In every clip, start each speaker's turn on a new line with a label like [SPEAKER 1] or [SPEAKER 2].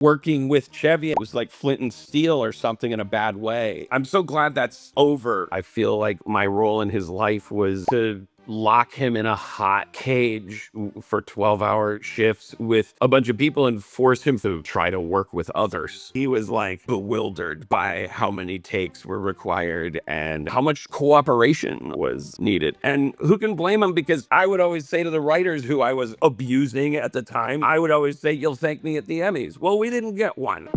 [SPEAKER 1] working with Chevy, it was like flint and steel or something in a bad way. I'm so glad that's over. I feel like my role in his life was to lock him in a hot cage for 12-hour shifts with a bunch of people and force him to try to work with others. He was like bewildered by how many takes were required and how much cooperation was needed. And who can blame him? Because I would always say to the writers who I was abusing at the time, I would always say, "You'll thank me at the Emmys." Well, we didn't get one.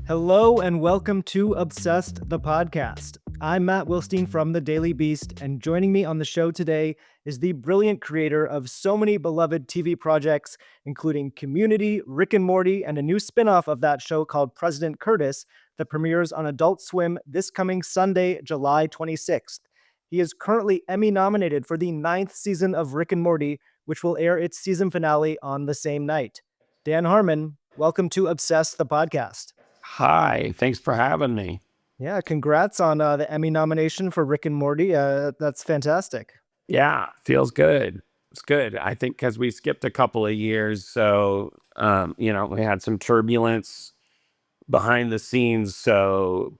[SPEAKER 2] Hello and welcome to Obsessed, the podcast. I'm Matt Wilstein from The Daily Beast, and joining me on the show today is the brilliant creator of so many beloved TV projects, including Community, Rick and Morty, and a new spinoff of that show called President Curtis that premieres on Adult Swim this coming Sunday, July 26th. He is currently Emmy-nominated for the 9th season of Rick and Morty, which will air its season finale on the same night. Dan Harmon, welcome to Obsessed, the podcast.
[SPEAKER 1] Hi, thanks for having me.
[SPEAKER 2] Yeah, congrats on the Emmy nomination for Rick and Morty. That's fantastic.
[SPEAKER 1] Yeah, feels good. It's good. I think because we skipped a couple of years, so we had some turbulence behind the scenes. So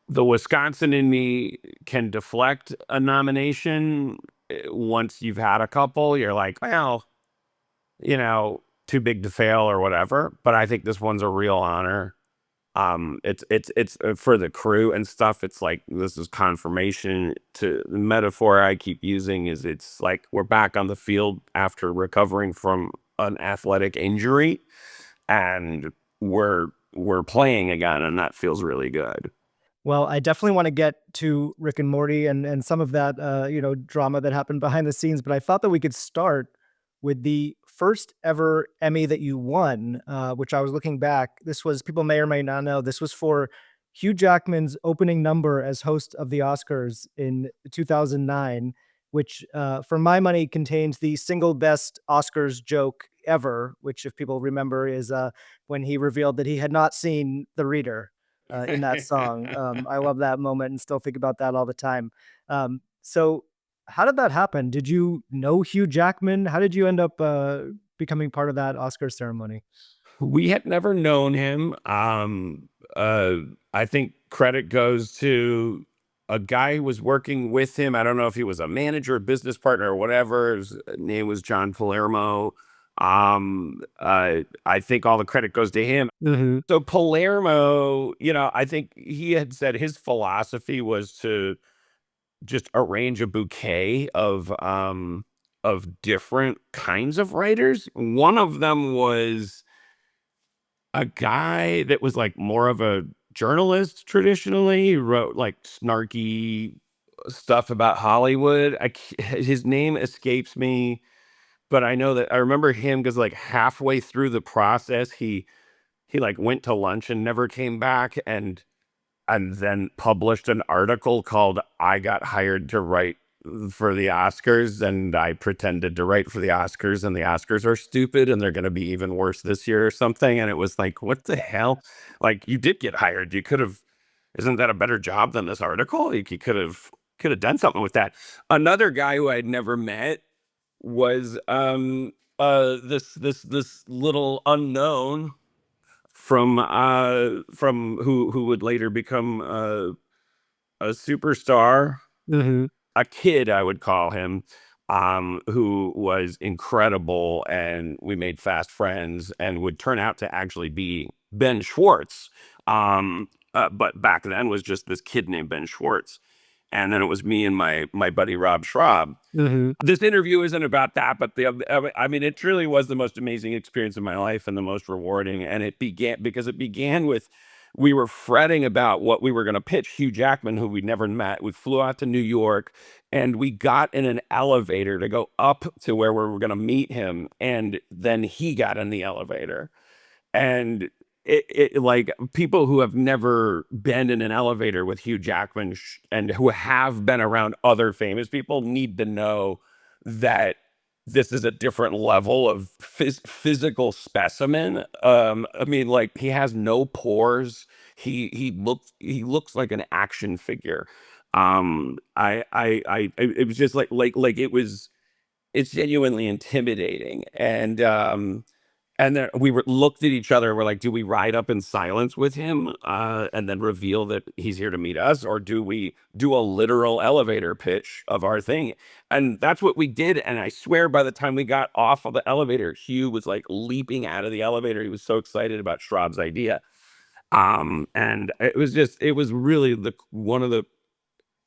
[SPEAKER 1] the Wisconsin in me can deflect a nomination. Once you've had a couple, you're like, well, too big to fail or whatever. But I think this one's a real honor. It's for the crew and stuff. It's like, this is confirmation. To the metaphor I keep using is, it's like we're back on the field after recovering from an athletic injury, and we're playing again, and that feels really good.
[SPEAKER 2] Well, I definitely want to get to Rick and Morty and some of that drama that happened behind the scenes, but I thought that we could start with the first ever Emmy that you won, which I was looking back. This was, people may or may not know, this was for Hugh Jackman's opening number as host of the Oscars in 2009, which for my money contains the single best Oscars joke ever, which, if people remember, is when he revealed that he had not seen The Reader in that song. I love that moment and still think about that all the time. So how did that happen? Did you know Hugh Jackman? How did you end up becoming part of that Oscar ceremony?
[SPEAKER 1] We had never known him. I think credit goes to a guy who was working with him. I don't know if he was a manager, a business partner, or whatever. His name was John Palermo. I think all the credit goes to him.
[SPEAKER 2] Mm-hmm.
[SPEAKER 1] So Palermo, I think he had said his philosophy was to just arrange a bouquet of different kinds of writers. One of them was a guy that was like more of a journalist traditionally. He wrote like snarky stuff about Hollywood. His name escapes me, but I know that I remember him because like halfway through the process, he like went to lunch and never came back, and then published an article called "I Got Hired to Write for the Oscars, and I pretended to write for the Oscars, and the Oscars are stupid, and they're going to be even worse this year," or something. And it was like, what the hell? Like, you did get hired. You could have. Isn't that a better job than this article? Like, you could have done something with that. Another guy who I'd never met was this little unknown from who would later become a superstar.
[SPEAKER 2] Mm-hmm.
[SPEAKER 1] A kid, I would call him, who was incredible, and we made fast friends, and would turn out to actually be Ben Schwartz. But back then was just this kid named Ben Schwartz. And then it was me and my buddy Rob Schraub.
[SPEAKER 2] Mm-hmm.
[SPEAKER 1] This interview isn't about that, but it truly was the most amazing experience of my life and the most rewarding. And it began with, we were fretting about what we were going to pitch Hugh Jackman, who we'd never met. We flew out to New York, and we got in an elevator to go up to where we were going to meet him. And then he got in the elevator, and it like, people who have never been in an elevator with Hugh Jackman and who have been around other famous people need to know that this is a different level of physical specimen. Like, he has no pores. He looks like an action figure. It was just like it's genuinely intimidating. And then we were looked at each other. We're like, do we ride up in silence with him, and then reveal that he's here to meet us, or do we do a literal elevator pitch of our thing? And that's what we did. And I swear, by the time we got off of the elevator, Hugh was like leaping out of the elevator. He was so excited about Schraub's idea. And it was really one of the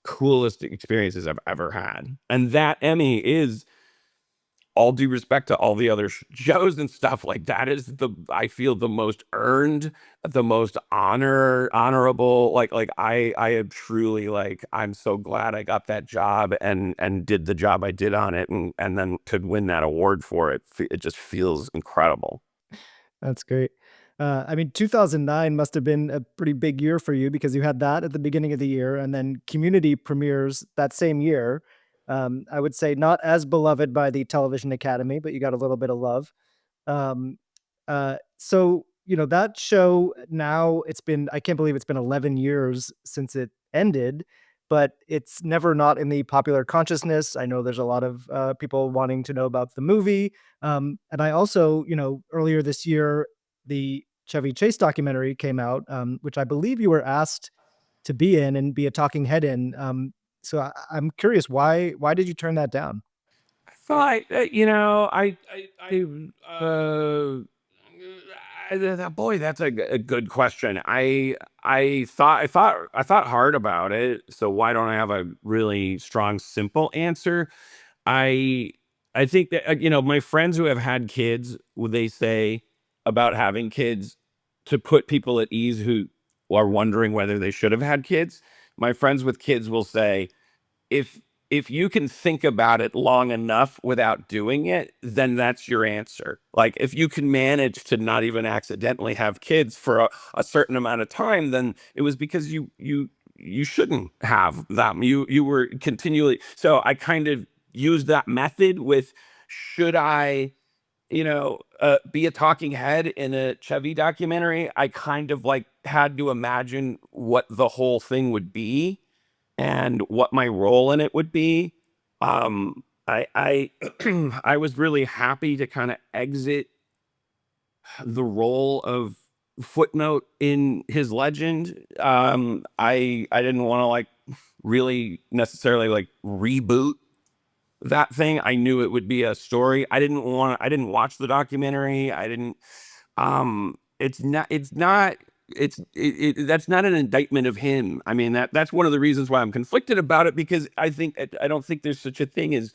[SPEAKER 1] coolest experiences I've ever had. And that Emmy is, all due respect to all the other shows and stuff, like that is I feel the most earned, the most honorable. Like I am truly like, I'm so glad I got that job and did the job I did on it, and then to win that award for it, it just feels incredible.
[SPEAKER 2] That's great. I mean, 2009 must have been a pretty big year for you because you had that at the beginning of the year, and then Community premieres that same year. I would say not as beloved by the Television Academy, but you got a little bit of love. Um, so, that show now it's been I can't believe it's been 11 years since it ended, but it's never not in the popular consciousness. I know there's a lot of people wanting to know about the movie. And I also, earlier this year, the Chevy Chase documentary came out, which I believe you were asked to be in and be a talking head in. So I'm curious, why did you turn that down?
[SPEAKER 1] Thought, boy, that's a good question. I thought hard about it. So why don't I have a really strong, simple answer? I I think that, my friends who have had kids, they say about having kids, to put people at ease who are wondering whether they should have had kids. My friends with kids will say, if you can think about it long enough without doing it, then that's your answer. Like, if you can manage to not even accidentally have kids for a certain amount of time, then it was because you shouldn't have them. You were continually. So I kind of used that method with, should I, be a talking head in a Chevy documentary? I kind of like had to imagine what the whole thing would be and what my role in it would be. I I was really happy to kind of exit the role of footnote in his legend. I didn't want to like really necessarily like reboot that thing. I knew it would be a story. I didn't watch the documentary. I didn't it's not that's not an indictment of him. I mean, that's one of the reasons why I'm conflicted about it, because I don't think there's such a thing as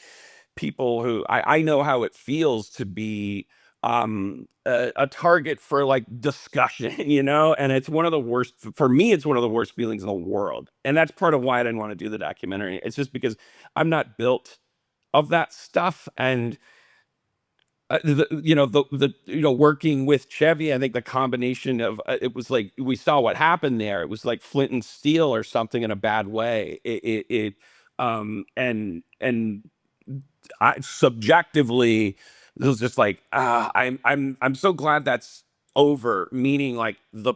[SPEAKER 1] people who, I know how it feels to be a target for like discussion, and it's one of the worst for me. It's one of the worst feelings in the world, and that's part of why I didn't want to do the documentary. It's just because I'm not built of that stuff. And working with Chevy, I think the combination of, it was like we saw what happened there. It was like Flint and Steel or something in a bad way. And I subjectively, it was just like, I'm so glad that's over. Meaning, like, the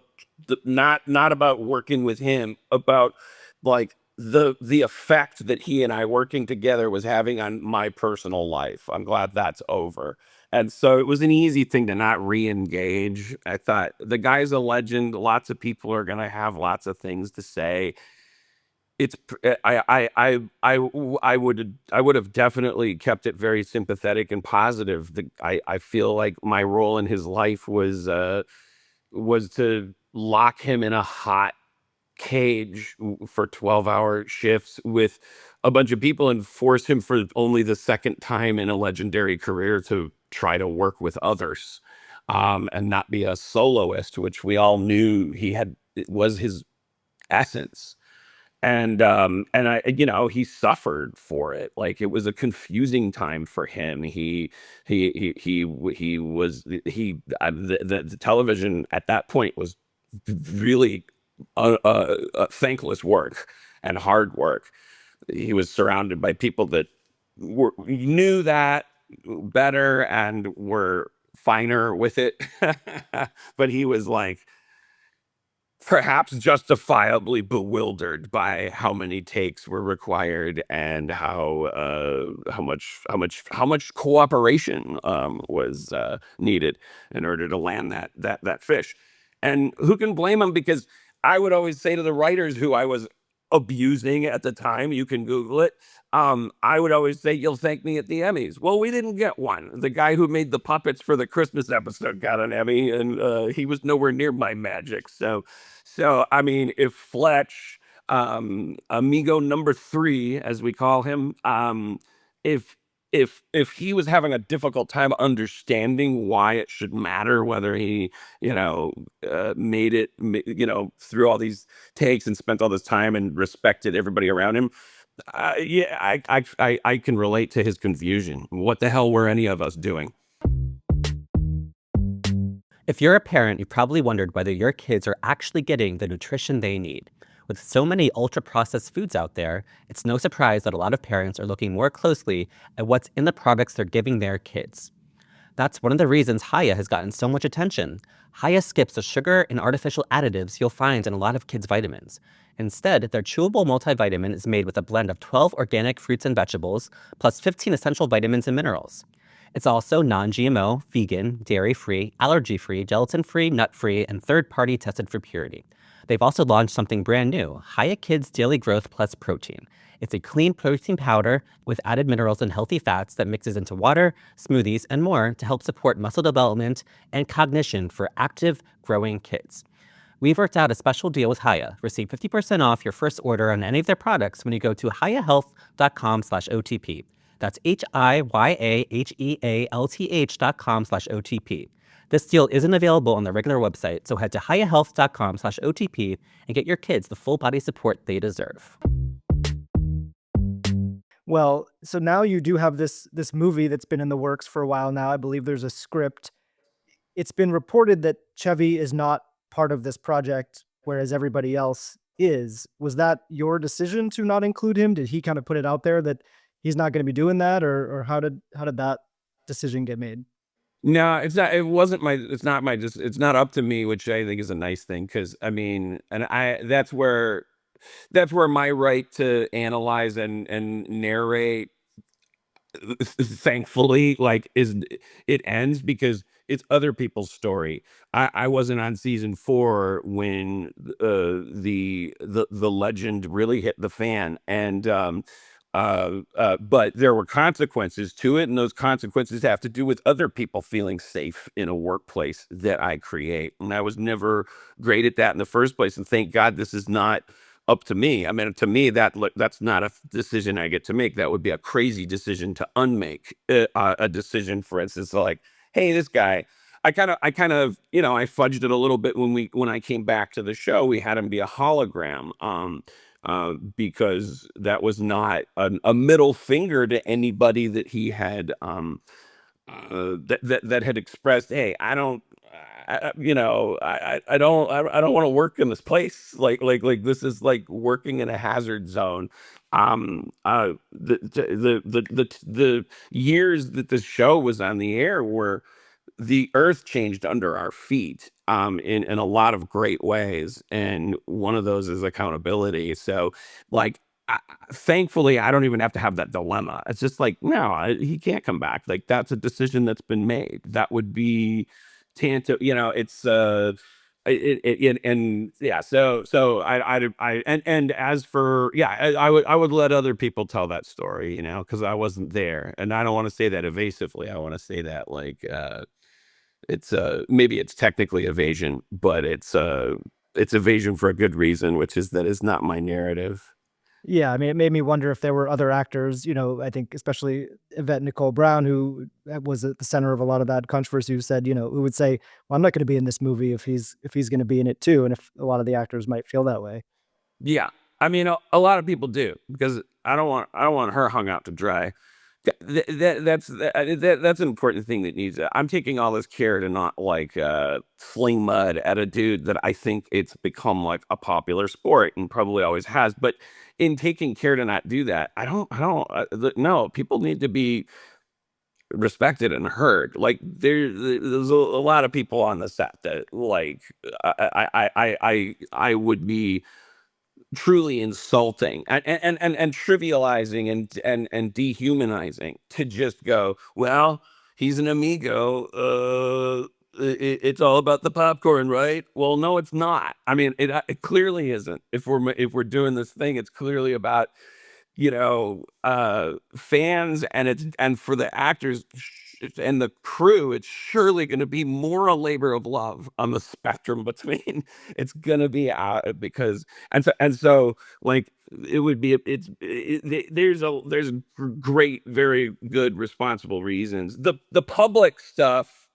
[SPEAKER 1] not about working with him, about like the effect that he and I working together was having on my personal life. I'm glad that's over. And so it was an easy thing to not re-engage. I thought, the guy's a legend. Lots of people are gonna have lots of things to say. I would have definitely kept it very sympathetic and positive. I feel like my role in his life was to lock him in a hot cage for 12-hour shifts with a bunch of people, and force him for only the second time in a legendary career to try to work with others, and not be a soloist, which we all knew it was his essence. And he suffered for it. Like, it was a confusing time for him. He was he the television at that point was really thankless work and hard work. He was surrounded by people that knew that better and were finer with it. But he was like, perhaps justifiably bewildered by how many takes were required and how much cooperation was needed in order to land that fish. And who can blame him? Because I would always say to the writers who I was abusing at the time, you can Google it. I would always say, "You'll thank me at the Emmys." Well, we didn't get one. The guy who made the puppets for the Christmas episode got an Emmy, and he was nowhere near my magic. So I mean, if Fletch, amigo number three, as we call him, if if he was having a difficult time understanding why it should matter whether he, made it, through all these takes and spent all this time and respected everybody around him. Yeah, I can relate to his confusion. What the hell were any of us doing?
[SPEAKER 3] If you're a parent, you've probably wondered whether your kids are actually getting the nutrition they need. With so many ultra-processed foods out there, it's no surprise that a lot of parents are looking more closely at what's in the products they're giving their kids. That's one of the reasons Haya has gotten so much attention. Haya skips the sugar and artificial additives you'll find in a lot of kids' vitamins. Instead, their chewable multivitamin is made with a blend of 12 organic fruits and vegetables, plus 15 essential vitamins and minerals. It's also non-GMO, vegan, dairy-free, allergy-free, gelatin-free, nut-free, and third-party tested for purity. They've also launched something brand new, Haya Kids Daily Growth Plus Protein. It's a clean protein powder with added minerals and healthy fats that mixes into water, smoothies, and more to help support muscle development and cognition for active, growing kids. We've worked out a special deal with Haya. Receive 50% off your first order on any of their products when you go to hayahealth.com/OTP. That's HIYAHEALTH.com/OTP. This deal isn't available on the regular website, so head to hayahealth.com/OTP and get your kids the full body support they deserve.
[SPEAKER 2] Well, so now you do have this movie that's been in the works for a while now. I believe there's a script. It's been reported that Chevy is not part of this project, whereas everybody else is. Was that your decision to not include him? Did he kind of put it out there that he's not going to be doing that, or how did that decision get made?
[SPEAKER 1] No, it's not. It wasn't my. It's not my. Just. It's not up to me, which I think is a nice thing. Because I mean, and I. That's where my right to analyze and narrate, thankfully, like, is it ends because it's other people's story. I wasn't on season 4 when the legend really hit the fan, and but there were consequences to it, and those consequences have to do with other people feeling safe in a workplace that I create, and I was never great at that in the first place. And thank God this is not up to me. I mean, to me, that's not a decision I get to make. That would be a crazy decision to unmake a decision. For instance, like, hey, this guy. I kind of, I fudged it a little bit when I came back to the show. We had him be a hologram, because that was not a middle finger to anybody that he had, that had expressed, hey, I don't. I don't want to work in this place. Like this is like working in a hazard zone. The years that the show was on the air were the earth changed under our feet, in a lot of great ways, and one of those is accountability. So, like, thankfully, I don't even have to have that dilemma. It's just like, no, he can't come back. Like, that's a decision that's been made. That would be tanto. It's and yeah. So and as for, yeah, I would let other people tell that story, because I wasn't there, and I don't want to say that evasively. I want to say that, like, it's maybe it's technically evasion, but it's evasion for a good reason, which is that it's not my narrative.
[SPEAKER 2] Yeah, I mean, it made me wonder if there were other actors, I think especially Yvette Nicole Brown, who was at the center of a lot of that controversy, who said, who would say, "Well, I'm not going to be in this movie if he's going to be in it too," and if a lot of the actors might feel that way.
[SPEAKER 1] Yeah, I mean, a lot of people do, because I don't want her hung out to dry. That's an important thing that needs. I'm taking all this care to not, like, fling mud at a dude that I think it's become like a popular sport and probably always has. But in taking care to not do that, I don't. No, people need to be respected and heard. Like there's a lot of people on the set that like I would be truly insulting and trivializing and dehumanizing to just go, well, he's an amigo. It's all about the popcorn, right? Well, no, it's not. I mean, it clearly isn't. If we're doing this thing, it's clearly about fans, and for the actors and the crew, it's surely going to be more a labor of love on the spectrum between it's going to be out because and so like it would be there's great, very good, responsible reasons. The public stuff,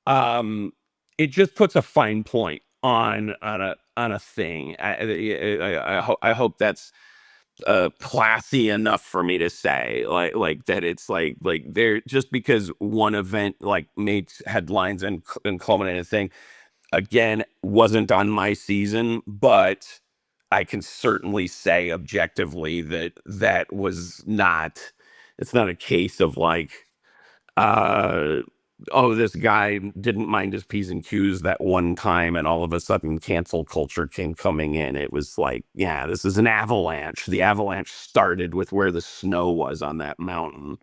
[SPEAKER 1] um it just puts a fine point on a thing. I hope that's classy enough for me to say like that. It's like there, just because one event like made headlines and culminated a thing, again, wasn't on my season, but I can certainly say objectively that that was not, it's not a case of like uh oh, this guy didn't mind his P's and Q's that one time, and all of a sudden cancel culture came coming in. It was like, yeah, this is an avalanche. The avalanche started with where the snow was on that mountain.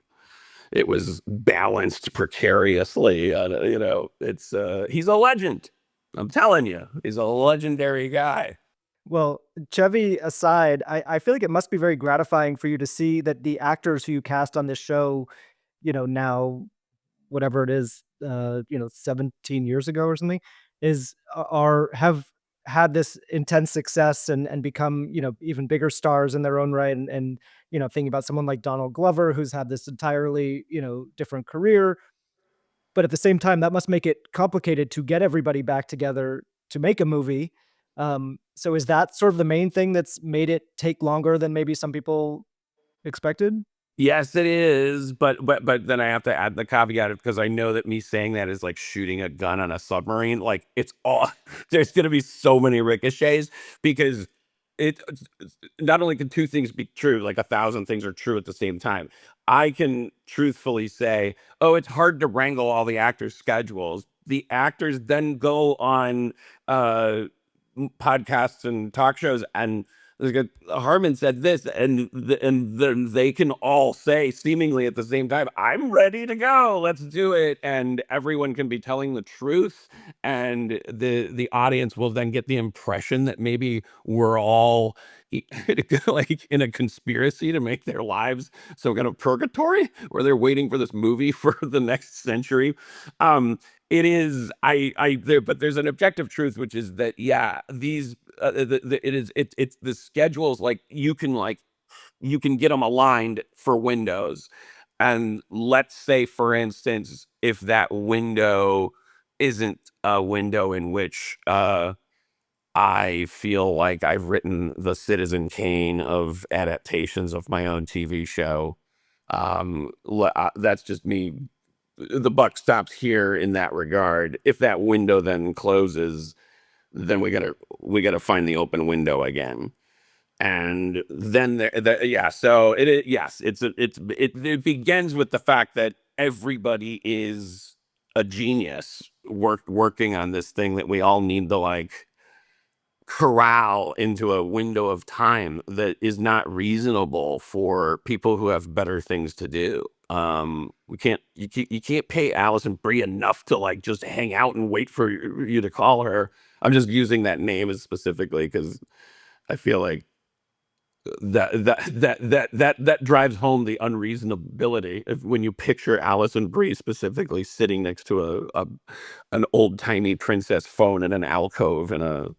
[SPEAKER 1] It was balanced precariously. It's he's a legend. I'm telling you, he's a legendary guy.
[SPEAKER 2] Well, Chevy aside, I feel like it must be very gratifying for you to see that the actors who you cast on this show, now whatever it is, 17 years ago or something, have had this intense success and become, even bigger stars in their own right. And thinking about someone like Donald Glover, who's had this entirely, different career. But at the same time, that must make it complicated to get everybody back together to make a movie. So is that sort of the main thing that's made it take longer than maybe some people expected?
[SPEAKER 1] Yes, it is, but then I have to add the caveat, because I know that me saying that is like shooting a gun on a submarine. Like it's all there's going to be so many ricochets, because not only can two things be true, like 1,000 things are true at the same time. I can truthfully say, oh, it's hard to wrangle all the actors' schedules. The actors then go on podcasts and talk shows, and Harmon said this, and then they can all say seemingly at the same time, "I'm ready to go. Let's do it." And everyone can be telling the truth, and the audience will then get the impression that maybe we're all like in a conspiracy to make their lives some kind of purgatory, where they're waiting for this movie for the next century. It is but there's an objective truth, which is that, yeah, these it's the schedules. Like you can get them aligned for windows, and let's say, for instance, if that window isn't a window in which I feel like I've written the Citizen Kane of adaptations of my own TV show. That's just me. The buck stops here in that regard. If that window then closes, then we gotta find the open window again. And then yeah. So yes, it begins with the fact that everybody is a genius working on this thing that we all need to like corral into a window of time that is not reasonable for people who have better things to do. You can't pay Allison Brie enough to like just hang out and wait for you to call her. I'm just using that name as specifically because I feel like that drives home the unreasonability of when you picture Allison Brie specifically sitting next to an old timey princess phone in an alcove in a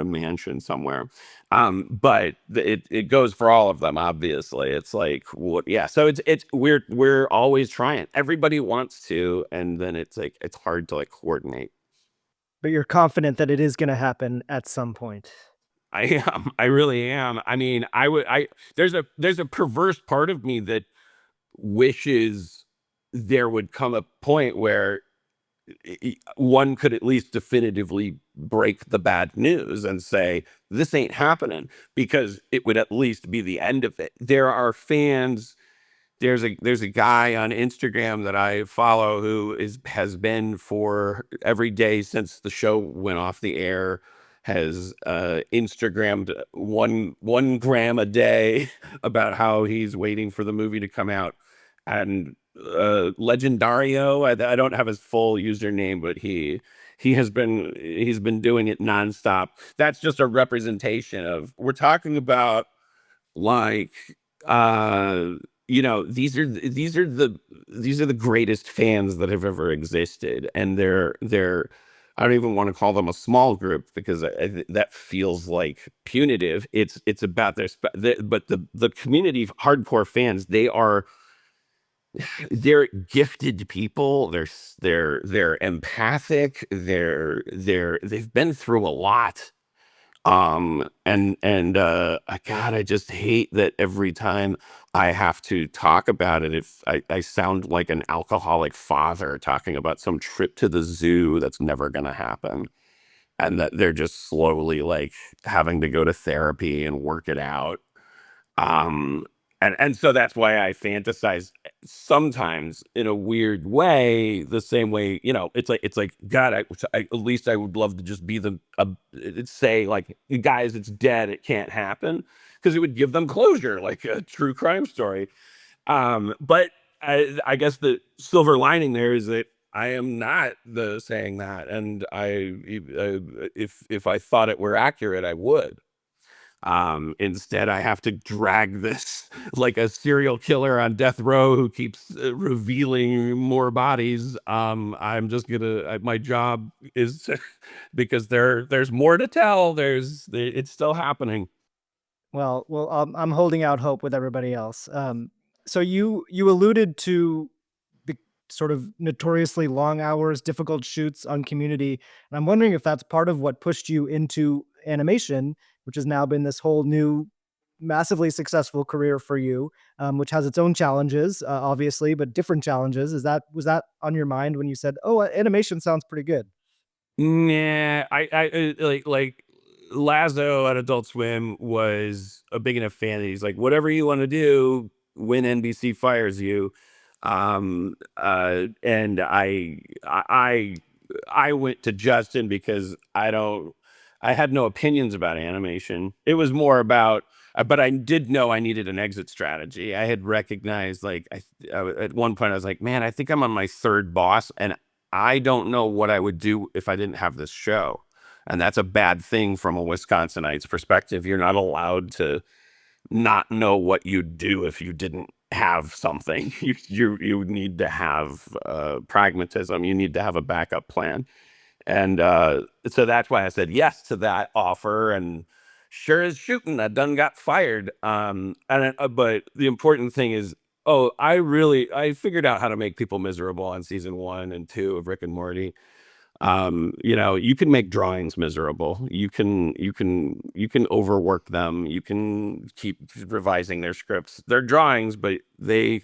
[SPEAKER 1] mansion somewhere. But it goes for all of them. Obviously, it's like what? Yeah. So we're always trying. Everybody wants to, and then it's like it's hard to like coordinate.
[SPEAKER 2] But you're confident that it is gonna happen at some point.
[SPEAKER 1] I am. I really am. I mean, I would. There's a perverse part of me that wishes there would come a point where one could at least definitively break the bad news and say this ain't happening, because it would at least be the end of it. There are fans there's a guy on Instagram that I follow who has been for every day since the show went off the air, has Instagrammed one gram a day about how he's waiting for the movie to come out. And Legendario, I don't have his full username, but he's been doing it nonstop. That's just a representation of, we're talking about, like, uh these are the greatest fans that have ever existed, and they're I don't even want to call them a small group, because that feels like punitive. It's about but the community of hardcore fans, they're gifted people. They're empathic. They've been through a lot. God, I just hate that every time I have to talk about it, if I sound like an alcoholic father talking about some trip to the zoo that's never gonna happen, and that they're just slowly, like, having to go to therapy and work it out. Um, and so that's why I fantasize sometimes in a weird way, the same way, it's like, God, at least I would love to just be say, like, guys, it's dead, it can't happen, because it would give them closure, like a true crime story. But I guess the silver lining there is that I am not saying that, and if I thought it were accurate, I would. Instead, I have to drag this like a serial killer on death row who keeps revealing more bodies. I'm just my job is because there's more to tell. It's still happening.
[SPEAKER 2] Well, I'm holding out hope with everybody else. So you alluded to the sort of notoriously long hours, difficult shoots on Community, and I'm wondering if that's part of what pushed you into animation, which has now been this whole new, massively successful career for you, which has its own challenges, obviously, but different challenges. Was that on your mind when you said, "Oh, animation sounds pretty good"?
[SPEAKER 1] Nah, like Lazo at Adult Swim was a big enough fan that he's like, whatever you want to do when NBC fires you. And I went to Justin because I had no opinions about animation. It was more about, but I did know I needed an exit strategy. I had recognized, like, at one point I was like, man, I think I'm on my third boss, and I don't know what I would do if I didn't have this show. And that's a bad thing from a Wisconsinite's perspective. You're not allowed to not know what you'd do if you didn't have something. You need to have pragmatism. You need to have a backup plan. And so that's why I said yes to that offer. And sure as shooting, I done got fired. But the important thing is, I figured out how to make people miserable on season 1 and 2 of Rick and Morty. You can make drawings miserable. You can overwork them. You can keep revising their scripts. They're drawings, but they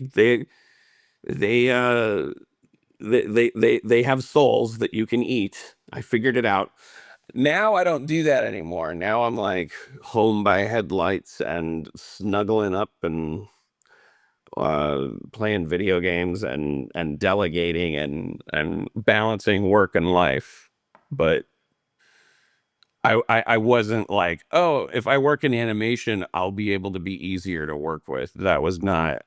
[SPEAKER 1] they have souls that you can eat. I figured it out. Now I don't do that anymore. Now I'm like home by headlights and snuggling up and playing video games and delegating and balancing work and life. But I wasn't like, oh, if I work in animation, I'll be able to be easier to work with. I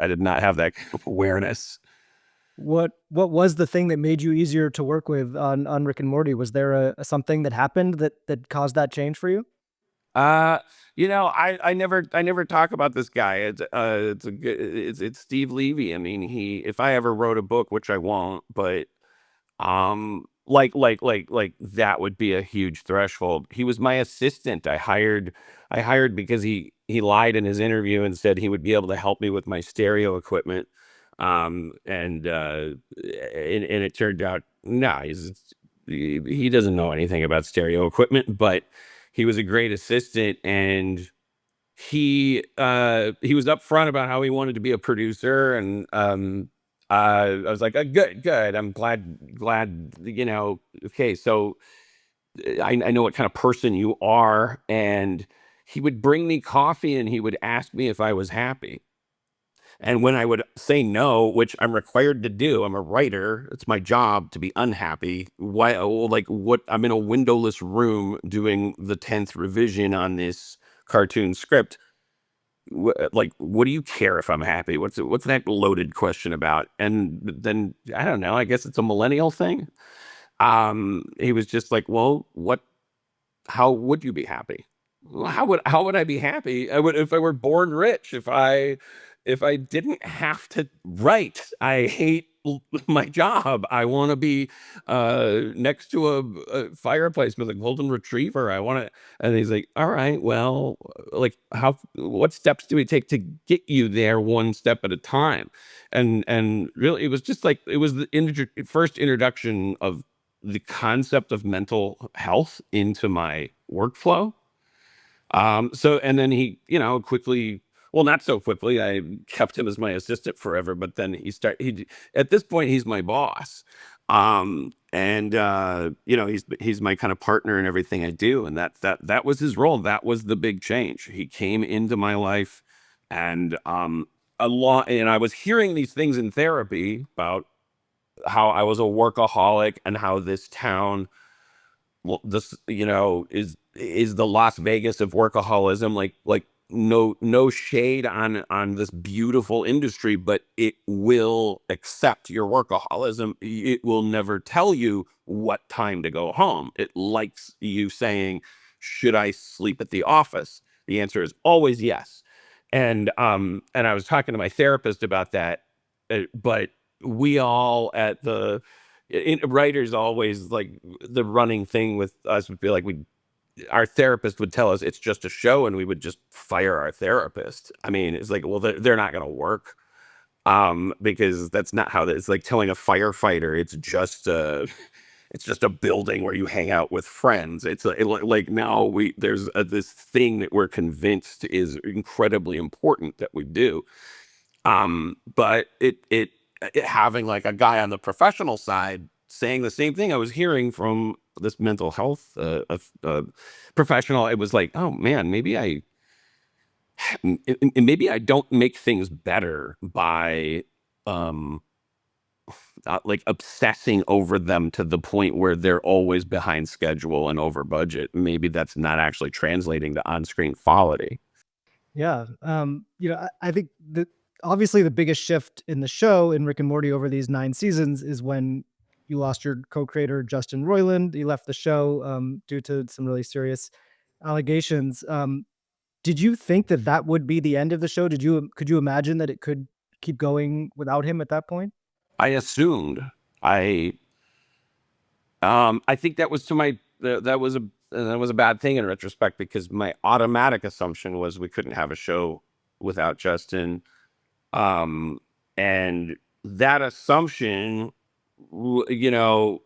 [SPEAKER 1] did not have that kind of awareness.
[SPEAKER 2] What was the thing that made you easier to work with on Rick and Morty? Was there something that happened that caused that change for you?
[SPEAKER 1] Uh, I never talk about this guy. It's Steve Levy. I mean, if I ever wrote a book, which I won't, but like that would be a huge threshold. He was my assistant. I hired because he lied in his interview and said he would be able to help me with my stereo equipment. And it turned out, no, he doesn't know anything about stereo equipment, but he was a great assistant. And he was upfront about how he wanted to be a producer. And I was like, good, I'm glad, okay, so I know what kind of person you are. And he would bring me coffee and he would ask me if I was happy. And when I would say no, which I'm required to do, I'm a writer, it's my job to be unhappy. Why, like, what? I'm in a windowless room doing the 10th revision on this cartoon script. Like, what do you care if I'm happy? What's that loaded question about? And then I don't know. I guess it's a millennial thing. He was just like, well, what? How would you be happy? Well, how would I be happy? I would if I were born rich. If I didn't have to write. I hate my job. I want to be next to a fireplace with a golden retriever. I want to. And he's like, all right, well, like what steps do we take to get you there one step at a time? And really, it was just like it was the first introduction of the concept of mental health into my workflow. So, and then he, quickly, well, not so quickly. I kept him as my assistant forever, but then at this point, he's my boss. And he's my kind of partner in everything I do. And that was his role. That was the big change. He came into my life and, a lot, and I was hearing these things in therapy about how I was a workaholic and how this town, well, this is the Las Vegas of workaholism. Like no shade on this beautiful industry, but it will accept your workaholism. It will never tell you what time to go home. It likes you saying, should I sleep at the office? The answer is always yes. And I was talking to my therapist about that, but we all at the writers always like the running thing with us would be like our therapist would tell us it's just a show and we would just fire our therapist. I mean, it's like, well, they're not going to work. Because that's not how it's like telling a firefighter it's just a building where you hang out with friends. Like now there's this thing that we're convinced is incredibly important that we do. But it having like a guy on the professional side saying the same thing I was hearing from this mental health professional, it was like, oh man, maybe I don't make things better by um like obsessing over them to the point where they're always behind schedule and over budget. Maybe that's not actually translating to on-screen quality.
[SPEAKER 2] Yeah. I think that obviously the biggest shift in the show in Rick and Morty over these 9 seasons is when you lost your co-creator Justin Roiland. He left the show due to some really serious allegations. Did you think that that would be the end of the show? Could you imagine that it could keep going without him at that point?
[SPEAKER 1] I assumed. I I think that was to my that was a bad thing in retrospect because my automatic assumption was we couldn't have a show without Justin. Um, and that assumption, you know,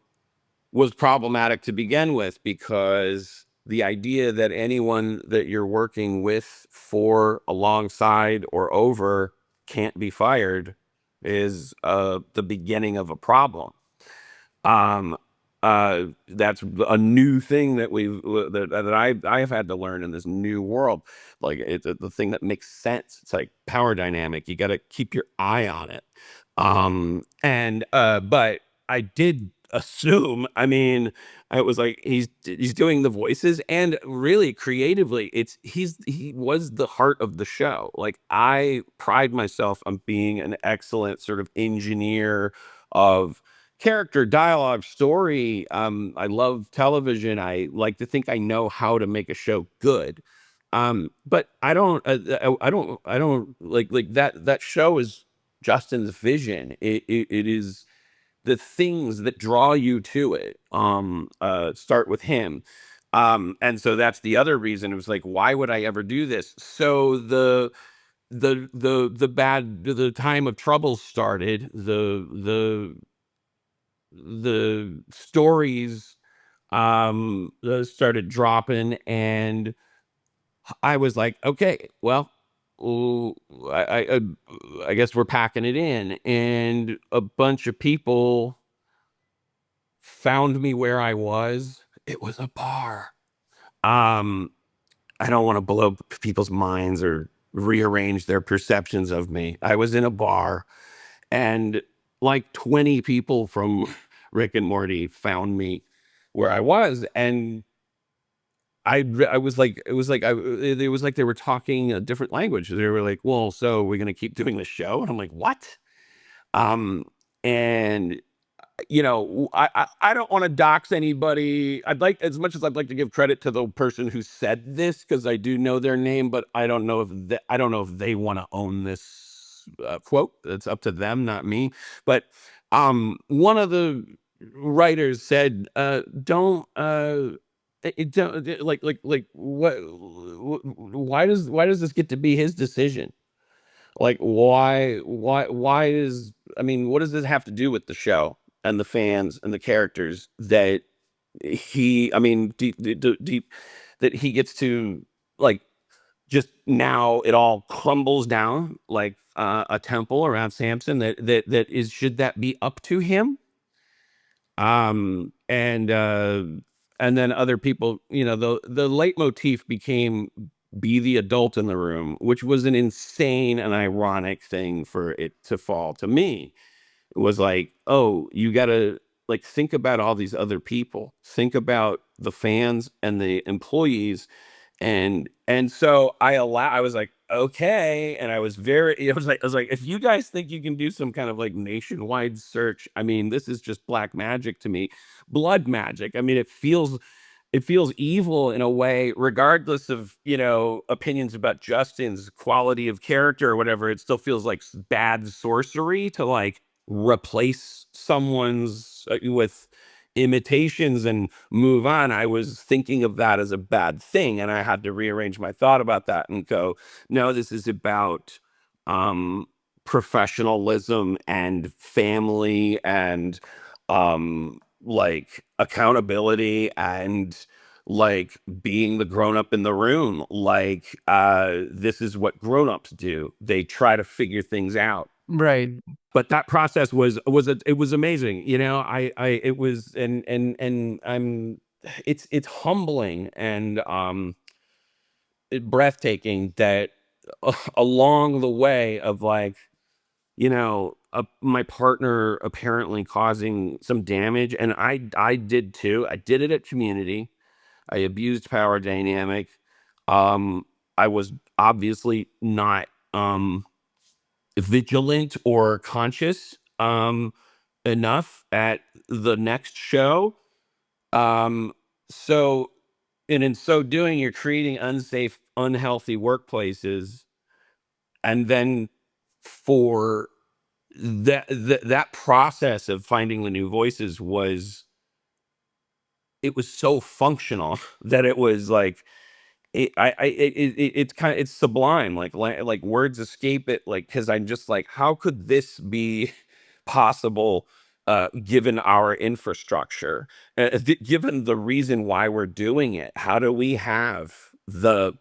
[SPEAKER 1] was problematic to begin with because the idea that anyone that you're working with, for, alongside, or over can't be fired is the beginning of a problem. Um, that's a new thing that I have had to learn in this new world. Like it's the thing that makes sense. It's like power dynamic. You got to keep your eye on it. But I did assume. I mean, it was like he's doing the voices and really creatively, he was the heart of the show. Like I pride myself on being an excellent sort of engineer of character, dialogue, story. I love television. I like to think I know how to make a show good. But I don't like that show is Justin's vision. It is the things that draw you to it. Start with him. And so that's the other reason. It was like, why would I ever do this? So the time of trouble started. The stories started dropping, and I was like, okay, well, ooh, I guess we're packing it in, and a bunch of people found me where I was. It was a bar. um I don't want to blow people's minds or rearrange their perceptions of me. I was in a bar, and like 20 people from Rick and Morty found me where I was, and I was like, it was like they were talking a different language. They were like, "Well, so we're gonna keep doing the show?" And I'm like, "What?" And I don't want to dox anybody. I'd like, as much as I'd like to give credit to the person who said this, because I do know their name, but I don't know if they want to own this quote. It's up to them, not me. But one of the writers said, "Don't." Like what? Why does this get to be his decision? Like, why is, I mean, what does this have to do with the show and the fans and the characters that I mean, deep, that he gets to, like, just now it all crumbles down like a temple around Samson, should that be up to him? Um, and, uh, and then other people, the leitmotif became be the adult in the room, which was an insane and ironic thing for it to fall to me. It was like, oh, you gotta, like, think about all these other people, think about the fans and the employees, and so I was like, okay, and I was very, I was like, if you guys think you can do some kind of like nationwide search, I mean, this is just black magic to me, blood magic. I mean, it feels evil in a way, regardless of, opinions about Justin's quality of character or whatever. It still feels like bad sorcery to, like, replace someone's with imitations and move on. I was thinking of that as a bad thing, and I had to rearrange my thought about that and go, no, this is about um professionalism and family and like accountability and like being the grown up in the room. Like, this is what grown-ups do. They try to figure things out.
[SPEAKER 2] Right.
[SPEAKER 1] But that process it was amazing. I it was, and I'm it's humbling and breathtaking that along the way of, like, my partner apparently causing some damage, and I did too. I did it at Community. I abused power dynamic. I was obviously not vigilant or conscious enough at the next show. Um, so, and in so doing, you're creating unsafe, unhealthy workplaces, and then for that process of finding the new voices it was so functional that it was like, it's sublime, like words escape it, like, because I'm just like, how could this be possible, given our infrastructure, given the reason why we're doing it? How do we have the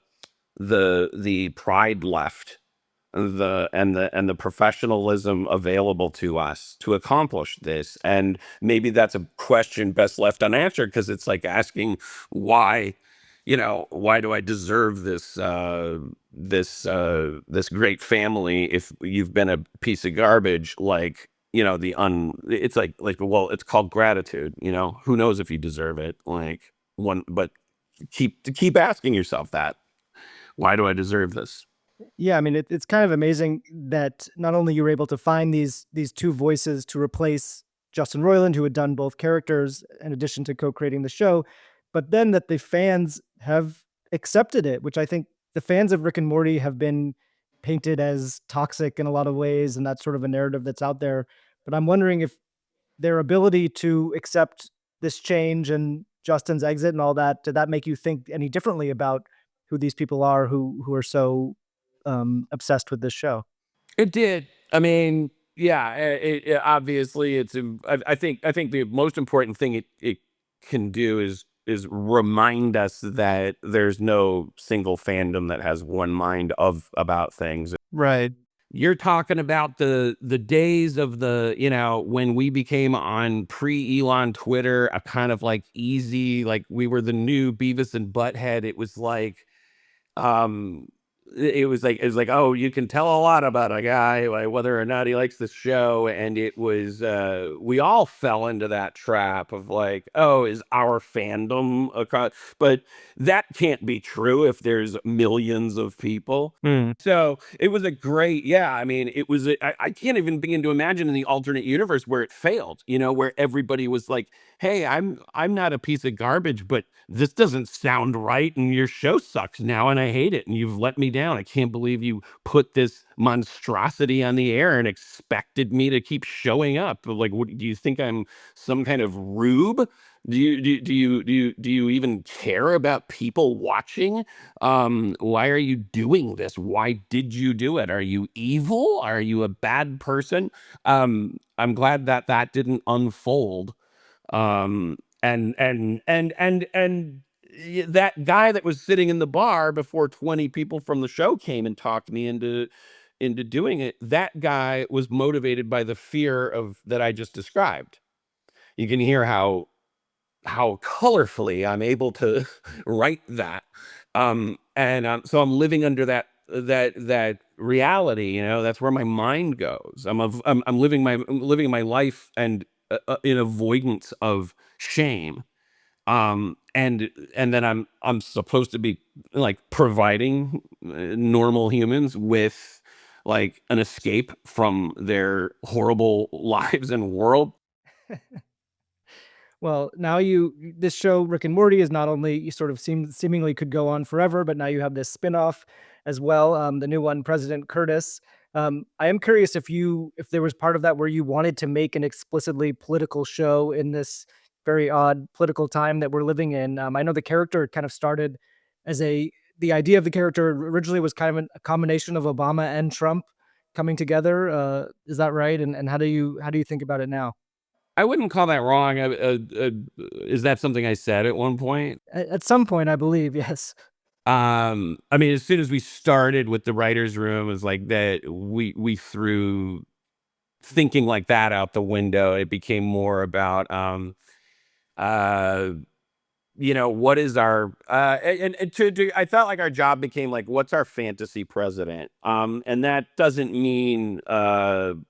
[SPEAKER 1] pride left, and the professionalism available to us to accomplish this? And maybe that's a question best left unanswered, because it's like asking, why why do I deserve this great family if you've been a piece of garbage? Like, it's like, well, it's called gratitude. Who knows if you deserve it? Like, but keep asking yourself that, why do I deserve this?
[SPEAKER 2] Yeah, I mean, it's kind of amazing that not only you were able to find these two voices to replace Justin Roiland, who had done both characters in addition to co-creating the show, but then that the fans have accepted it, which I think the fans of Rick and Morty have been painted as toxic in a lot of ways, and that's sort of a narrative that's out there. But I'm wondering if their ability to accept this change and Justin's exit and all that, did that make you think any differently about who these people are who are so obsessed with this show?
[SPEAKER 1] It did. I mean, yeah, obviously I think the most important thing it can do is remind us that there's no single fandom that has one mind of about things.
[SPEAKER 2] Right.
[SPEAKER 1] You're talking about the days of when we became on pre-Elon Twitter, a kind of like easy, like we were the new Beavis and Butthead. It was like, um it was like, oh, you can tell a lot about a guy, like, whether or not he likes the show. And it was, we all fell into that trap of like, oh, is our fandom across? But that can't be true if there's millions of people. So it was a great, yeah. I mean, it was, I can't even begin to imagine in the alternate universe where it failed, where everybody was like, hey, I'm not a piece of garbage, but this doesn't sound right, and your show sucks now, and I hate it, and you've let me down. I can't believe you put this monstrosity on the air and expected me to keep showing up. Like, what do you think? I'm some kind of rube? Do you even care about people watching? Why are you doing this? Why did you do it? Are you evil? Are you a bad person? I'm glad that that didn't unfold. That guy that was sitting in the bar before 20 people from the show came and talked me into doing it, that guy was motivated by the fear of that I just described. You can hear how colorfully I'm able to write that. So I'm living under that reality, that's where my mind goes. I'm living my life and in avoidance of shame. And then I'm supposed to be like providing normal humans with like an escape from their horrible lives and world.
[SPEAKER 2] Well, now this show Rick and Morty is not only you sort of seemingly could go on forever, but now you have this spin-off as well, the new one, President Curtis. I am curious if there was part of that where you wanted to make an explicitly political show in this very odd political time that we're living in. I know the character kind of started as the idea of the character originally was kind of a combination of Obama and Trump coming together. Is that right? And how do you think about it now?
[SPEAKER 1] I wouldn't call that wrong. Is that something I said at one point?
[SPEAKER 2] At some point, I believe, yes.
[SPEAKER 1] I mean, as soon as we started with the writers' room, it was like that we threw thinking like that out the window. It became more about uh what is our I felt like our job became like, what's our fantasy president? And that doesn't mean the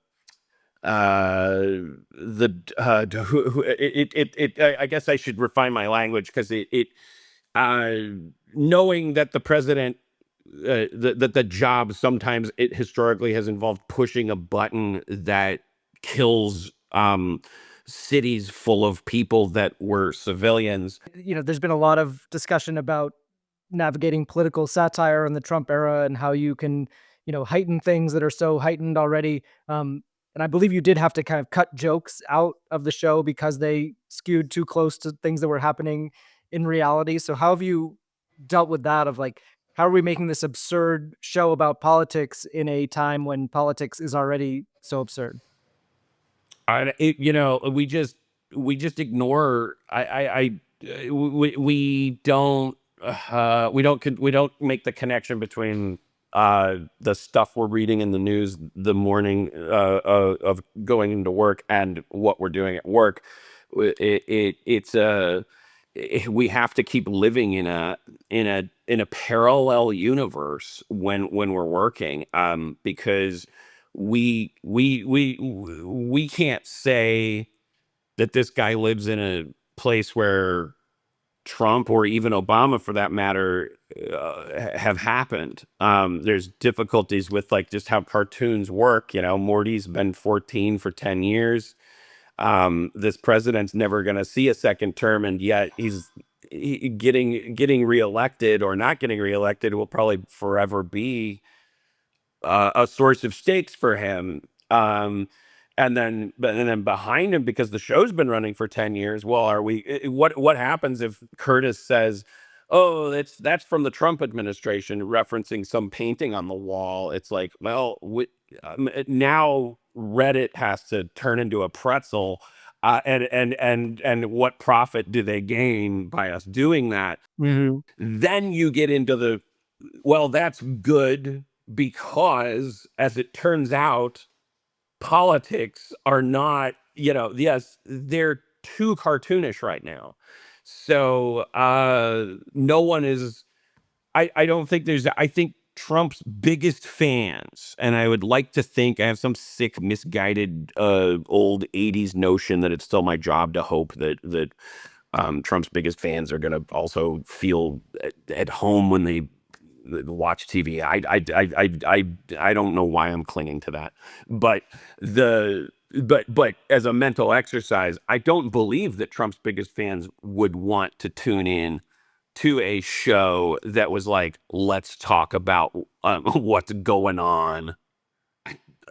[SPEAKER 1] I guess I should refine my language, because uh knowing that the president, that the job sometimes it historically has involved pushing a button that kills cities full of people that were civilians.
[SPEAKER 2] There's been a lot of discussion about navigating political satire in the Trump era and how you can, heighten things that are so heightened already. And I believe you did have to kind of cut jokes out of the show because they skewed too close to things that were happening in reality. So how have you dealt with that of like, how are we making this absurd show about politics in a time when politics is already so absurd?
[SPEAKER 1] We just ignore. We don't make the connection between the stuff we're reading in the news the morning of going into work and what we're doing at work. We have to keep living in a parallel universe when we're working, because we can't say that this guy lives in a place where Trump or even Obama, for that matter, have happened. There's difficulties with like just how cartoons work. Morty's been 14 for 10 years. This president's never going to see a second term, and yet getting reelected or not getting reelected will probably forever be a source of stakes for him. And then behind him, because the show's been running for 10 years, well, what happens if Curtis says, oh, that's from the Trump administration, referencing some painting on the wall? It's like, well, now Reddit has to turn into a pretzel. And what profit do they gain by us doing that? Then you get into well, that's good, because as it turns out, politics are not, yes, they're too cartoonish right now. So no one is, I don't think there's, I think Trump's biggest fans, and I would like to think I have some sick, misguided, old '80s notion that it's still my job to hope that Trump's biggest fans are going to also feel at home when they watch TV. I don't know why I'm clinging to that, but but as a mental exercise, I don't believe that Trump's biggest fans would want to tune in to a show that was like, let's talk about what's going on.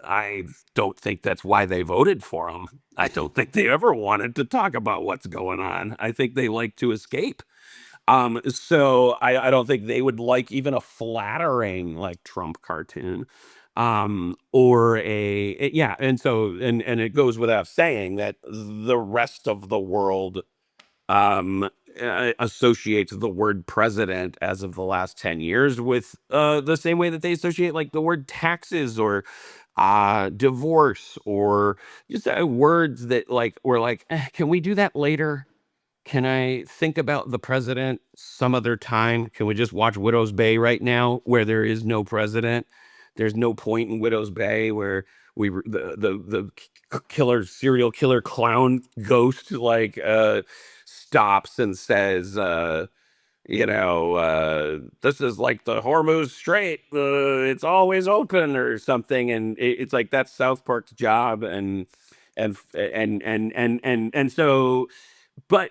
[SPEAKER 1] I don't think that's why they voted for him. I don't think they ever wanted to talk about what's going on. I think they like to escape. So I don't think they would like even a flattering like Trump cartoon. Or yeah, and so and it goes without saying that the rest of the world associates the word president as of the last 10 years with the same way that they associate like the word taxes or divorce or just words that like were like, can we do that later? Can I think about the president some other time? Can we just watch Widow's Bay right now where there is no president? There's no point in Widow's Bay where the killer serial killer clown ghost like stops and says this is like the Hormuz Strait, it's always open or something, and it's like that's South Park's job, and so but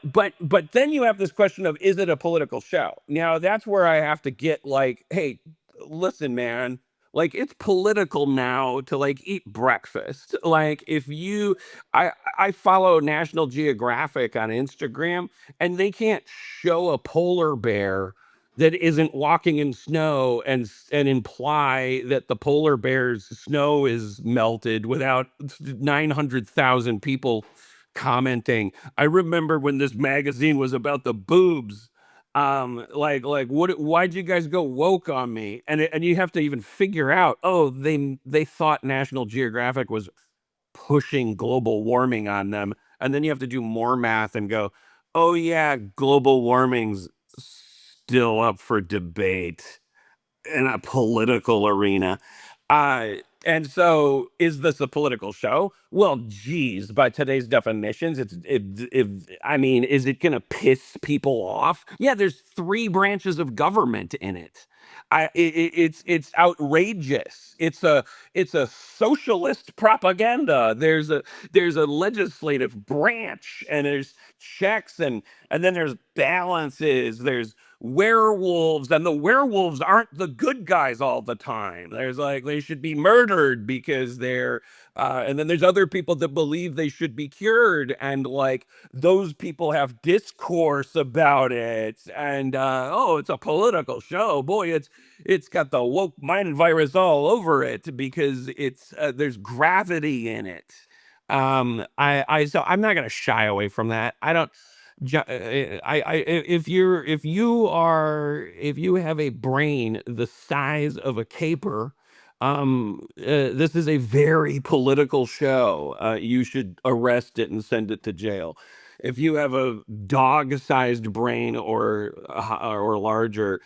[SPEAKER 1] then you have this question of, is it a political show? Now that's where I have to get like, hey, listen, man, like it's political now to like eat breakfast. Like if you I follow National Geographic on Instagram, and they can't show a polar bear that isn't walking in snow and imply that the polar bear's snow is melted without 900,000 people commenting. I remember when this magazine was about the boobs. Like why'd you guys go woke on me? And you have to even figure out, oh, they thought National Geographic was pushing global warming on them. And then you have to do more math and go, oh yeah, global warming's still up for debate in a political arena. And so is this a political show? Well, geez, by today's definitions, I mean, is it going to piss people off? Yeah, there's three branches of government in it. It's outrageous. It's a socialist propaganda. There's a legislative branch, and there's checks, and then there's balances. There's werewolves, and the werewolves aren't the good guys all the time. There's like they should be murdered because they're and then there's other people that believe they should be cured, and like those people have discourse about it. And oh, it's a political show. Boy, it's got the woke mind virus all over it because it's there's gravity in it. So I'm not gonna shy away from that. I don't if you have a brain the size of a caper, this is a very political show. You should arrest it and send it to jail. If you have a dog-sized brain or larger,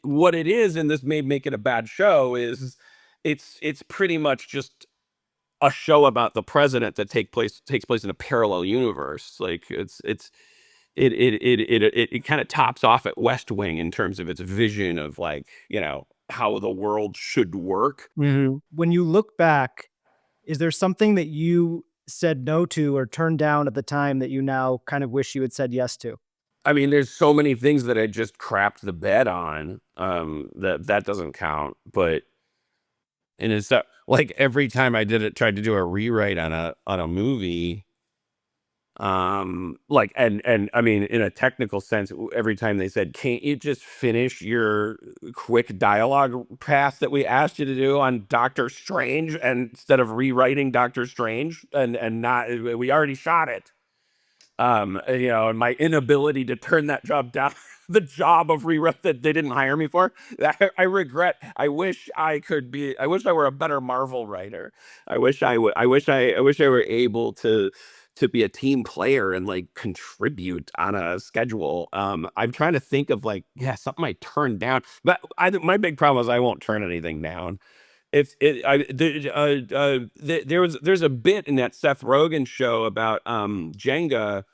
[SPEAKER 1] what it is, and this may make it a bad show, is it's pretty much just a show about the president that takes place in a parallel universe. Like it kind of tops off at West Wing in terms of its vision of like, how the world should work.
[SPEAKER 2] When you look back, is there something that you said no to or turned down at the time that you now kind of wish you had said yes to?
[SPEAKER 1] I mean, there's so many things that I just crapped the bed on. That doesn't count, but and it's like every time I tried to do a rewrite on a movie, like and I mean in a technical sense, every time they said, can't you just finish your quick dialogue path that we asked you to do on Doctor Strange, and instead of rewriting Doctor Strange, and not, we already shot it. And my inability to turn that job down, the job of rewrite that they didn't hire me for, I regret. I wish I were a better Marvel writer. I wish I were able to be a team player and like contribute on a schedule. I'm trying to think of like, yeah, something I turned down, but my big problem is I won't turn anything down. If it, I, there's a bit in that Seth Rogen show about Jenga.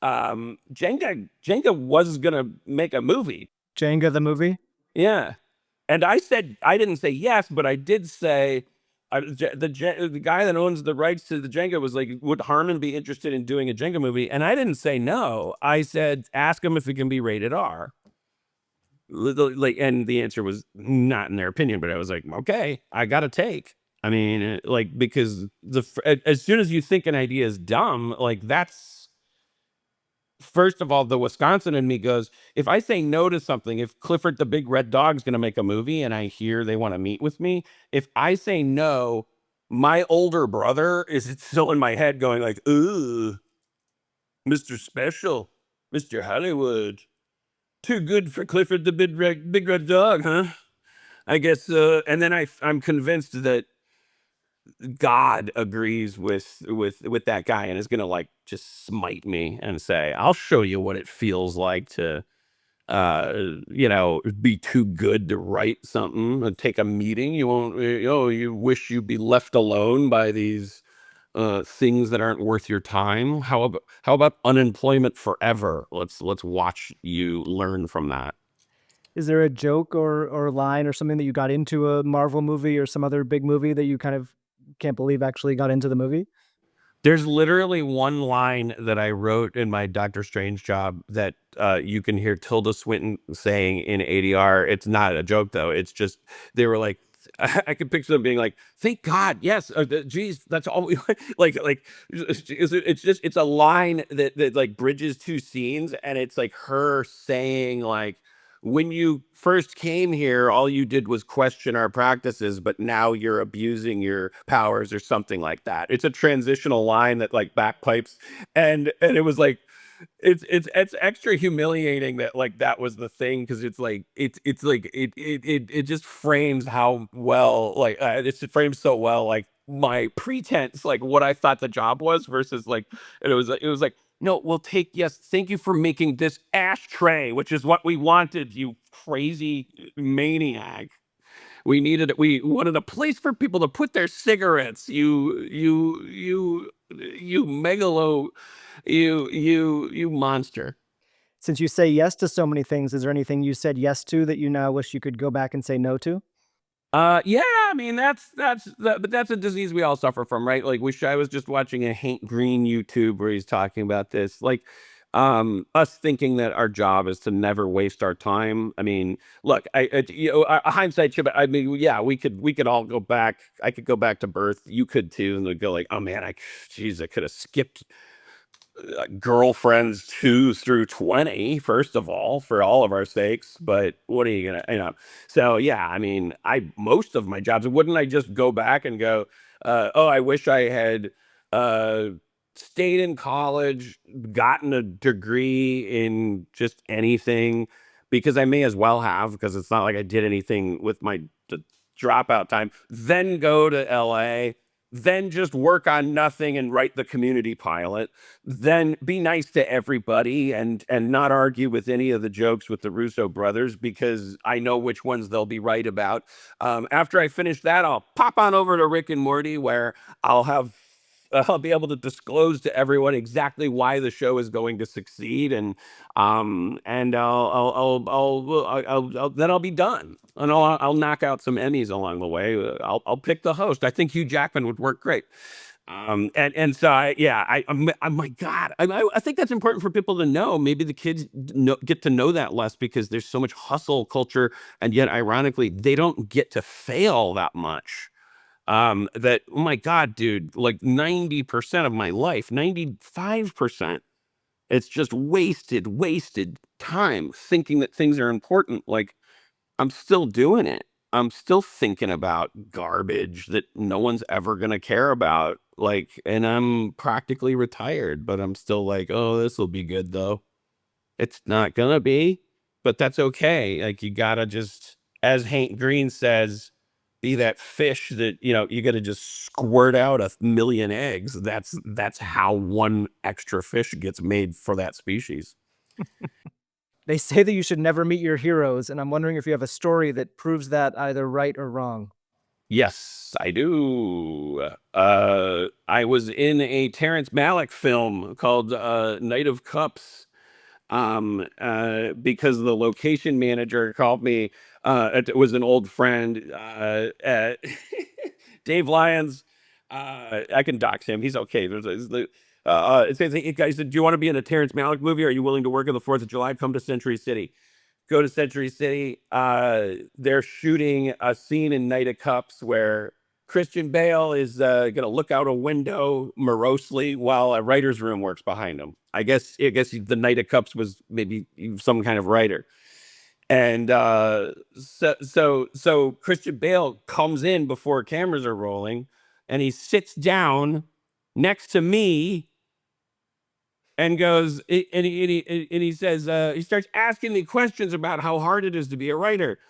[SPEAKER 1] Jenga was gonna make a movie.
[SPEAKER 2] Jenga the movie?
[SPEAKER 1] Yeah. And I said, I didn't say yes, but I did say, the guy that owns the rights to the Jenga was like, would Harmon be interested in doing a Jenga movie? And I didn't say no. I said, ask him if it can be rated R. Like, and the answer was not in their opinion, but I was like, okay, I got to take. I mean, like, because as soon as you think an idea is dumb, like that's, first of all, the Wisconsin in me goes, if I say no to something, if Clifford the Big Red Dog's going to make a movie and I hear they want to meet with me, if I say no, my older brother is still in my head going like, ooh, Mr. Special, Mr. Hollywood, too good for Clifford the Big Red Dog, huh? I guess, and then I'm convinced that God agrees with that guy and is gonna like just smite me and say, I'll show you what it feels like to be too good to write something and take a meeting. You won't, you wish you'd be left alone by these things that aren't worth your time. How about unemployment forever? Let's watch you learn from that.
[SPEAKER 2] Is there a joke or line or something that you got into a Marvel movie or some other big movie that you kind of can't believe actually got into the movie?
[SPEAKER 1] There's literally one line that I wrote in my Doctor Strange job that you can hear Tilda Swinton saying in ADR. It's not a joke though. It's just they were like, I could picture them being like, "Thank God, yes, geez, that's all." Like it's a line that like bridges two scenes, and it's like her saying like, when you first came here, all you did was question our practices, but now you're abusing your powers or something like that. It's a transitional line that like backpipes, and it was like, it's extra humiliating that like that was the thing because it's like it's like it just frames how well like it frames so well like my pretense like what I thought the job was versus like, and it was like, no, we'll take, yes, thank you for making this ashtray, which is what we wanted, you crazy maniac. We wanted a place for people to put their cigarettes. You megalo, you monster.
[SPEAKER 2] Since you say yes to so many things, is there anything you said yes to that you now wish you could go back and say no to?
[SPEAKER 1] Yeah, I mean but that's a disease we all suffer from, right? Like, wish I was just watching a Hank Green YouTube where he's talking about this. Like, us thinking that our job is to never waste our time. I mean, look, hindsight should. I mean, yeah, we could all go back. I could go back to birth. You could too, and they'd go like, oh man, geez, I could have skipped girlfriends 2 through 20, first of all, for all of our sakes, but what are you gonna, so yeah, I mean, most of my jobs, wouldn't I just go back and go, oh, I wish I had uh stayed in college, gotten a degree in just anything, because I may as well have, because it's not like I did anything with my dropout time, then go to LA, then just work on nothing and write the community pilot, then be nice to everybody and not argue with any of the jokes with the Russo brothers because I know which ones they'll be right about. After I finish that, I'll pop on over to Rick and Morty where I'll be able to disclose to everyone exactly why the show is going to succeed, and then I'll be done, and I'll knock out some Emmys along the way. I'll pick the host. I think Hugh Jackman would work great. And so my God, I think that's important for people to know. Maybe the kids get to know that less because there's so much hustle culture, and yet ironically, they don't get to fail that much. That, oh my God, dude, like 90% of my life, 95%, it's just wasted time thinking that things are important. Like, I'm still doing it. I'm still thinking about garbage that no one's ever going to care about. Like, and I'm practically retired, but I'm still like, oh, this will be good though. It's not going to be, but that's okay. Like, you got to just, as Hank Green says, be that fish that, you got to just squirt out 1,000,000 eggs. That's how one extra fish gets made for that species.
[SPEAKER 2] They say that you should never meet your heroes, and I'm wondering if you have a story that proves that either right or wrong.
[SPEAKER 1] Yes, I do. I was in a Terrence Malick film called Night of Cups, because the location manager called me. It was an old friend, Dave Lyons. I can dox him. He's okay. It says, "Hey guys, do you want to be in a Terrence Malick movie? Are you willing to work on the 4th of July? Come to Century City." Go to Century City. They're shooting a scene in Night of Cups where Christian Bale is going to look out a window morosely while a writer's room works behind him. I guess the Night of Cups was maybe some kind of writer. And so Christian Bale comes in before cameras are rolling, and he sits down next to me and goes, and he says, he starts asking me questions about how hard it is to be a writer.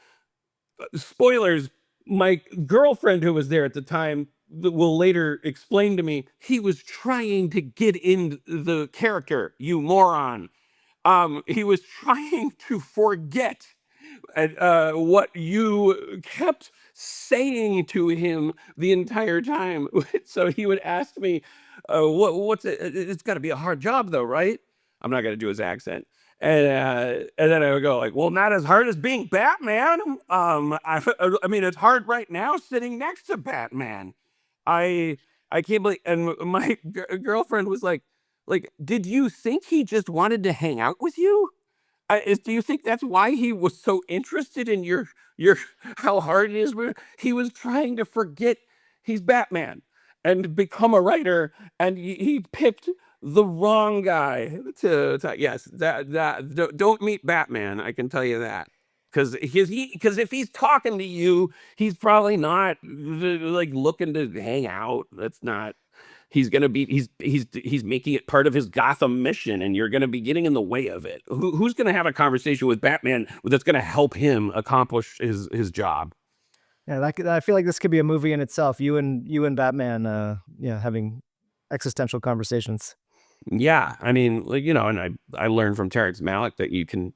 [SPEAKER 1] Spoilers, my girlfriend who was there at the time will later explain to me he was trying to get in the character, you moron. He was trying to forget what you kept saying to him the entire time. So he would ask me, what's it? It's got to be a hard job though, right? I'm not going to do his accent. And then I would go like, well, not as hard as being Batman. I mean, it's hard right now sitting next to Batman. I can't believe. And my girlfriend was like, did you think he just wanted to hang out with you? Do you think that's why he was so interested in your how hard it is? He was trying to forget he's Batman and become a writer, and he picked the wrong guy yes, don't meet Batman. I can tell you that. Because if he's talking to you, he's probably not like looking to hang out. That's not. He's gonna be. He's making it part of his Gotham mission, and you're gonna be getting in the way of it. Who's gonna have a conversation with Batman that's gonna help him accomplish his job?
[SPEAKER 2] Yeah, I feel like this could be a movie in itself. You and Batman, having existential conversations.
[SPEAKER 1] Yeah, I mean, and I learned from Terrence Malick that you can,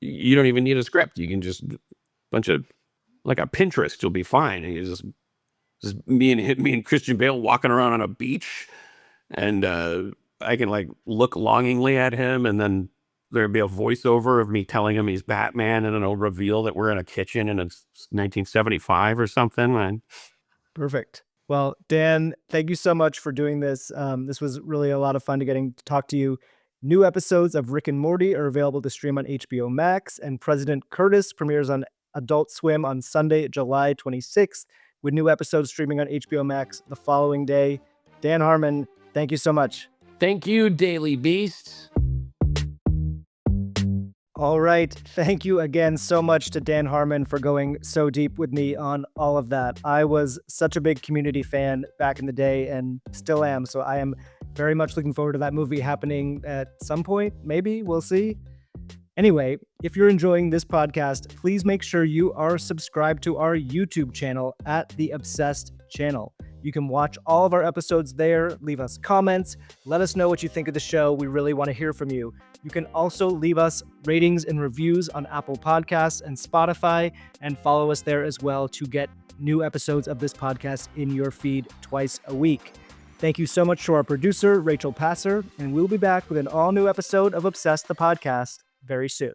[SPEAKER 1] you don't even need a script. You can just bunch of like a Pinterest, you'll be fine. And you just me and Christian Bale walking around on a beach, and I can like look longingly at him, and then there'd be a voiceover of me telling him he's Batman, and then it'll reveal that we're in a kitchen and it's 1975 or something. And
[SPEAKER 2] Perfect. Well, Dan, thank you so much for doing this. This was really a lot of fun getting to talk to you. New episodes of Rick and Morty are available to stream on HBO Max, and President Curtis premieres on Adult Swim on Sunday, July 26th, with new episodes streaming on HBO Max the following day. Dan Harmon, thank you so much.
[SPEAKER 1] Thank you, Daily Beast.
[SPEAKER 2] All right. Thank you again so much to Dan Harmon for going so deep with me on all of that. I was such a big Community fan back in the day and still am. So I am very much looking forward to that movie happening at some point. Maybe. We'll see. Anyway, if you're enjoying this podcast, please make sure you are subscribed to our YouTube channel at The Obsessed Channel. You can watch all of our episodes there, leave us comments, let us know what you think of the show. We really want to hear from you. You can also leave us ratings and reviews on Apple Podcasts and Spotify, and follow us there as well to get new episodes of this podcast in your feed twice a week. Thank you so much to our producer, Rachel Passer, and we'll be back with an all-new episode of Obsessed the Podcast very soon.